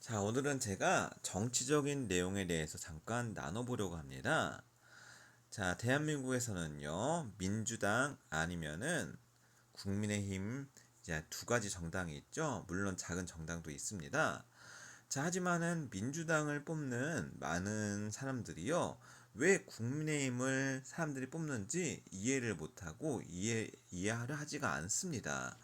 자, 오늘은 제가 정치적인 내용에 대해서 잠깐 나눠보려고 합니다. 자, 대한민국에서는요, 민주당 아니면은 국민의힘, 이제 두 가지 정당이 있죠. 물론 작은 정당도 있습니다. 자, 하지만은 민주당을 뽑는 많은 사람들이요, 왜 국민의힘을 사람들이 뽑는지 이해를 못하고 이해하려 하지가 않습니다.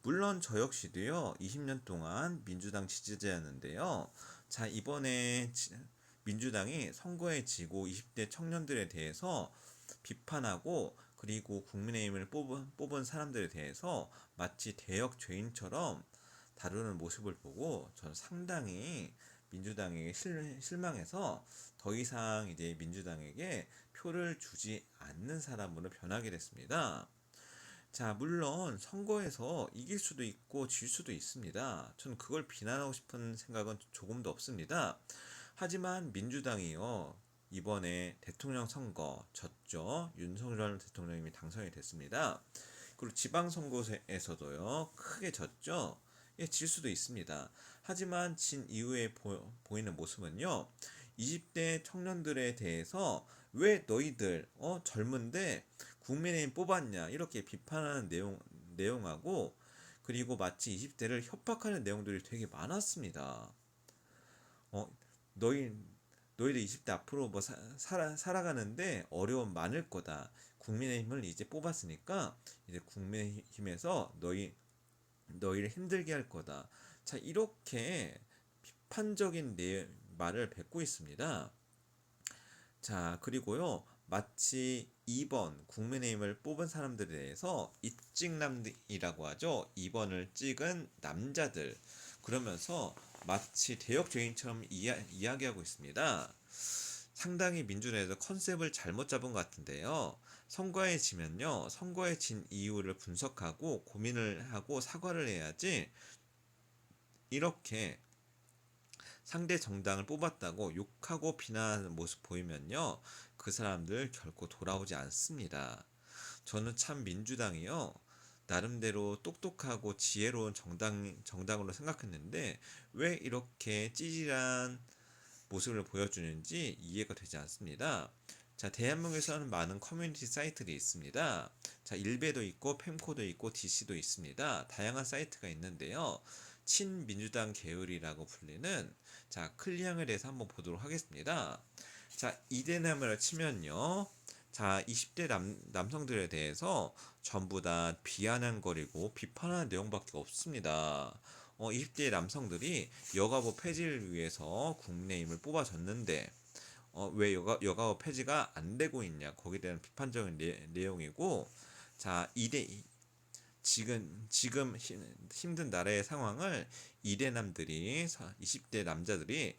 물론 저 역시도요, 20년 동안 민주당 지지자였는데요. 자, 이번에 민주당이 선거에 지고 20대 청년들에 대해서 비판하고, 그리고 국민의힘을 뽑은 사람들에 대해서 마치 대역 죄인처럼 다루는 모습을 보고 저는 상당히 민주당에게 실망해서 더 이상 이제 민주당에게 표를 주지 않는 사람으로 변하게 됐습니다. 자, 물론 선거에서 이길 수도 있고 질 수도 있습니다. 저는 그걸 비난하고 싶은 생각은 조금도 없습니다. 하지만 민주당이요, 이번에 대통령 선거 졌죠. 윤석열 대통령님이 당선이 됐습니다. 그리고 지방선거에서도요, 크게 졌죠. 예, 질 수도 있습니다. 하지만 진 이후에 보이는 모습은요, 20대 청년들에 대해서 왜 너희들 젊은데 국민의힘 뽑았냐 이렇게 비판하는 내용하고, 그리고 마치 20대를 협박하는 내용들이 되게 많았습니다. 어, 너희 너희들 20대 앞으로 뭐 살아가는데 어려움 많을 거다. 국민의힘을 이제 뽑았으니까 이제 국민의힘에서 너희를 힘들게 할 거다. 자, 이렇게 비판적인 말을 뱉고 있습니다. 자, 그리고요, 마치 2번 국민의힘을 뽑은 사람들에 대해서 입직남이라고 하죠. 2번을 찍은 남자들. 그러면서 마치 대역죄인처럼 이야기하고 있습니다. 상당히 민주당에서 컨셉을 잘못 잡은 것 같은데요. 선거에 지면요, 선거에 진 이유를 분석하고 고민을 하고 사과를 해야지, 이렇게 상대 정당을 뽑았다고 욕하고 비난하는 모습 보이면요, 그 사람들 결코 돌아오지 않습니다. 저는 참 민주당이요, 나름대로 똑똑하고 지혜로운 정당으로 생각했는데 왜 이렇게 찌질한 모습을 보여주는지 이해가 되지 않습니다. 자, 대한민국에서는 많은 커뮤니티 사이트들이 있습니다. 자, 일베도 있고 팸코도 있고 DC도 있습니다. 다양한 사이트가 있는데요. 친민주당 계열이라고 불리는, 자, 클리앙에 대해서 한번 보도록 하겠습니다. 자, 이데나무를 치면요, 자, 20대 남성들에 대해서 전부 다 비아냥거리고 비판하는 내용밖에 없습니다. 20대 남성들이 여가부 폐지를 위해서 국민의힘을 뽑아줬는데 왜 여가부 폐지가 안 되고 있냐, 거기에 대한 비판적인 내용이고, 자, 지금 힘든 나라의 상황을 이대남들이, 20대 남자들이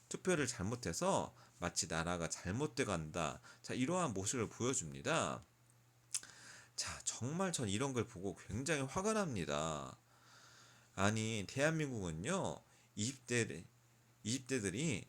투표를 잘못해서 마치 나라가 잘못돼 간다. 자, 이러한 모습을 보여줍니다. 자, 정말 전 이런 걸 보고 굉장히 화가 납니다. 아니, 대한민국은요, 20대들이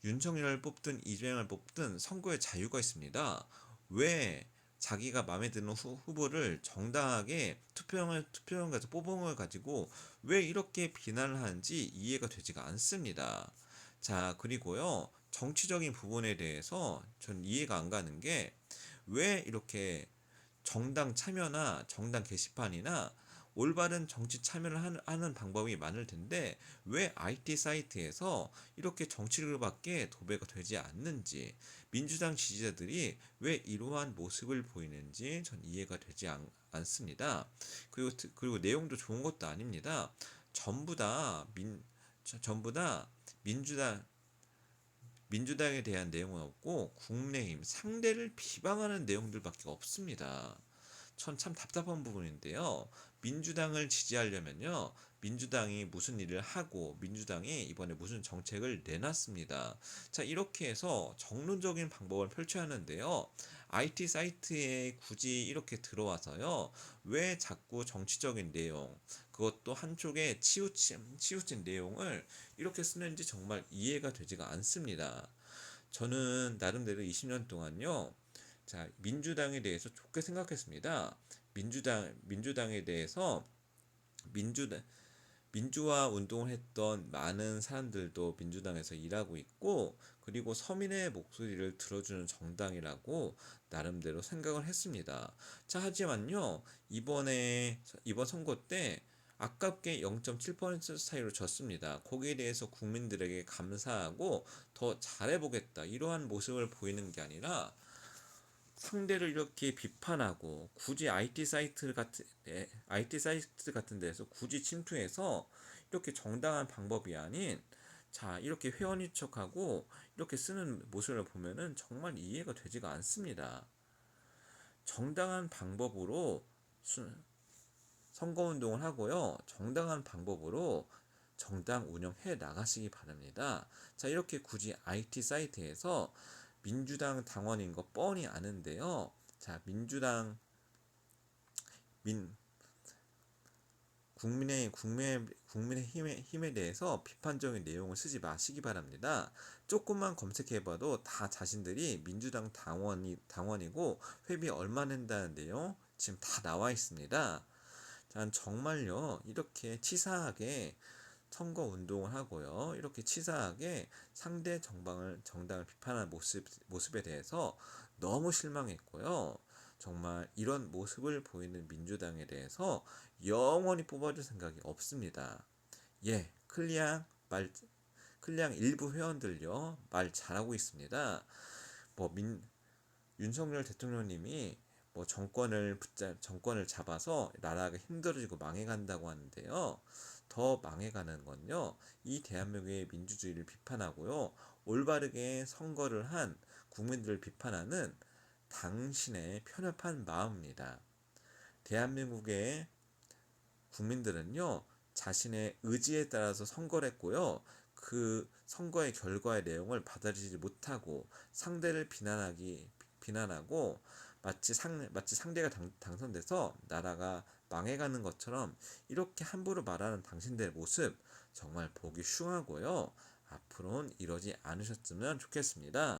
윤석열을 뽑든 이재명을 뽑든 선거에 자유가 있습니다. 왜 자기가 마음에 드는 후보를 정당하게 투표용 가서 뽑은 걸 가지고 왜 이렇게 비난을 하는지 이해가 되지가 않습니다. 자, 그리고요, 정치적인 부분에 대해서 전 이해가 안 가는 게, 왜 이렇게 정당 참여나 정당 게시판이나 올바른 정치 참여를 하는 방법이 많을 텐데 왜 IT 사이트에서 이렇게 정치글밖에 도배가 되지 않는지, 민주당 지지자들이 왜 이러한 모습을 보이는지 전 이해가 되지 않습니다. 그리고 내용도 좋은 것도 아닙니다. 전부 다 전부 다 민주당 민주당에 대한 내용은 없고 국민의힘 상대를 비방하는 내용들밖에 없습니다. 전 참 답답한 부분인데요. 민주당을 지지하려면요, 민주당이 무슨 일을 하고 민주당이 이번에 무슨 정책을 내놨습니다. 자, 이렇게 해서 정론적인 방법을 펼쳐야 하는데요. IT 사이트에 굳이 이렇게 들어와서요, 왜 자꾸 정치적인 내용, 그것도 한쪽에 치우친 내용을 이렇게 쓰는지 정말 이해가 되지가 않습니다. 저는 나름대로 20년 동안요, 자, 민주당에 대해서 좋게 생각했습니다. 민주당에 대해서 민주당 민주화 운동을 했던 많은 사람들도 민주당에서 일하고 있고, 그리고 서민의 목소리를 들어주는 정당이라고 나름대로 생각을 했습니다. 자, 하지만요, 이번 선거 때 아깝게 0.7% 차이로 졌습니다. 거기에 대해서 국민들에게 감사하고 더 잘해보겠다, 이러한 모습을 보이는 게 아니라 상대를 이렇게 비판하고, 굳이 IT 사이트 같은 데서 굳이 침투해서 이렇게 정당한 방법이 아닌, 자, 이렇게 회원인 척하고 이렇게 쓰는 모습을 보면은 정말 이해가 되지가 않습니다. 정당한 방법으로 선거운동을 하고요, 정당한 방법으로 정당 운영해 나가시기 바랍니다. 자, 이렇게 굳이 IT 사이트에서 민주당 당원인 거 뻔히 아는데요. 자, 민 국민의힘에 대해서 비판적인 내용을 쓰지 마시기 바랍니다. 조금만 검색해봐도 다 자신들이 민주당 당원이고 회비 얼마 낸다는 내용 지금 다 나와 있습니다. 자, 정말요, 이렇게 치사하게 선거 운동을 하고요, 이렇게 치사하게 상대 정당을 비판하는 모습에 대해서 너무 실망했고요. 정말 이런 모습을 보이는 민주당에 대해서 영원히 뽑아줄 생각이 없습니다. 예, 클리앙 일부 회원들요, 말 잘하고 있습니다. 뭐 윤석열 대통령님이 뭐 정권을 잡아서 나라가 힘들어지고 망해간다고 하는데요. 더 망해가는 건요, 이 대한민국의 민주주의를 비판하고요, 올바르게 선거를 한 국민들을 비판하는 당신의 편협한 마음입니다. 대한민국의 국민들은요, 자신의 의지에 따라서 선거를 했고요, 그 선거의 결과의 내용을 받아들이지 못하고 상대를 비난하고, 마치 상대가 당선돼서 나라가 망해가는 것처럼 이렇게 함부로 말하는 당신들의 모습, 정말 보기 흉하고요. 앞으로는 이러지 않으셨으면 좋겠습니다.